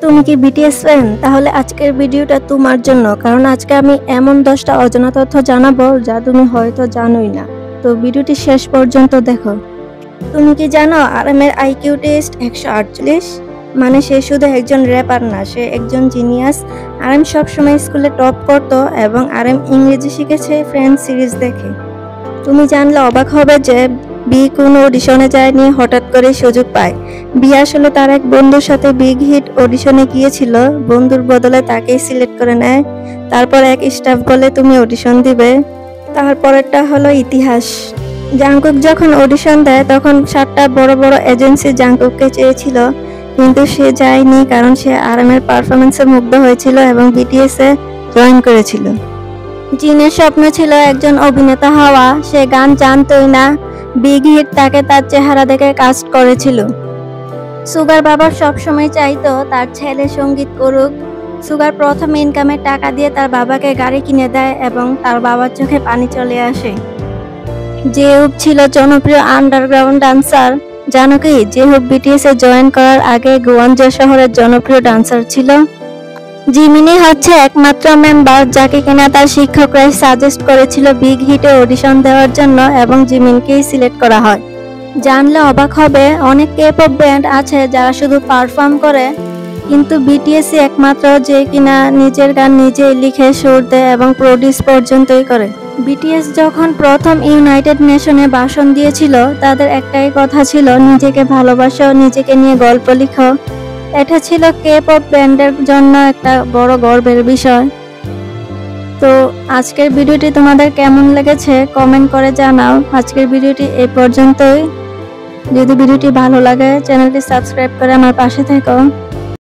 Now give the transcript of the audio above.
তুমি কি BTS fan? তাহলে আজকের ভিডিওটা তোমার জন্য, কারণ আজকে আমি এমন 10টা অজানা তথ্য জানাবো যা তুমি হয়তো জানোই না। তো ভিডিওটি শেষ পর্যন্ত দেখো। তুমি কি জানো আরএম এর আইকিউ টেস্ট 148? মানে সে শুধু একজন র্যাপার না, সে একজন জিনিয়াস। আরএম সবসময় স্কুলে টপ করতো এবং আরএম ইংরেজি শিখেছে ফ্রেন্ডস সিরিজ দেখে। তুমি জানলে অবাক হবে যে বি কোনো অডিশনে যায়নি, হঠাৎ করে সুযোগ পায়। বি আসলে তার এক বন্ধুর সাথে বিগ হিট অডিশনে গিয়েছিল, বন্ধুর বদলে তাকেই সিলেক্ট করে নেয়। তারপর এক স্টাফ বলে তুমি অডিশন দিবে। তারপরেরটা হলো ইতিহাস। জাংকুক যখন অডিশন দেয় তখন 7টা বড় বড় এজেন্সি জাংকুককে চেয়েছিল, কিন্তু সে যায়নি কারণ সে আরএম এর পারফরমেন্সে মুগ্ধ হয়েছিল এবং বিটিএস এ জয়েন করেছিল। জিনের স্বপ্ন ছিল একজন অভিনেতা হওয়া, সে গান জানতোই না, বিগ হিট তাকে তার চেহারা দেখে কাস্ট করেছিল। সুগার বাবা সবসময় চাইতো তার ছেলে সঙ্গীত করুক। সুগার প্রথম ইনকামের টাকা দিয়ে তার বাবাকে গাড়ি কিনে দেয় এবং তার বাবার চোখে পানি চলে আসে। জেহুব ছিল জনপ্রিয় আন্ডারগ্রাউন্ড ডান্সার। জানো কি জেহুব বিটিএস এ জয়েন করার আগে গুয়ানজো শহরের জনপ্রিয় ডান্সার ছিল। জিমিনি হচ্ছে একমাত্র মেম্বার যাকে কিনা তার শিক্ষকরাই সাজেস্ট করেছিল বিগ হিটে অডিশন দেওয়ার জন্য এবং জিমিনকেই সিলেক্ট করা হয়। জানলে অবাক হবে, অনেক কে-পপ ব্যান্ড আছে যারা শুধু পারফর্ম করে, কিন্তু বিটিএস একমাত্র যে কিনা নিজের গান নিজেই লিখে সুর দেয় এবং প্রডিউস পর্যন্তই করে। বিটিএস যখন প্রথম ইউনাইটেড নেশনে ভাষণ দিয়েছিল, তাদের একটাই কথা ছিল নিজেকে ভালোবাসো, নিজেকে নিয়ে গল্প লিখো। এটা ছিল কে-পপ ব্যান্ডের জন্য একটা বড় গর্বের বিষয়। তো আজকের ভিডিওটি তোমাদের কেমন লেগেছে কমেন্ট করে জানাও। আজকের ভিডিওটি এই পর্যন্তই। যদি ভিডিওটি ভালো লাগে চ্যানেলটি সাবস্ক্রাইব করে আমার পাশে থেকো।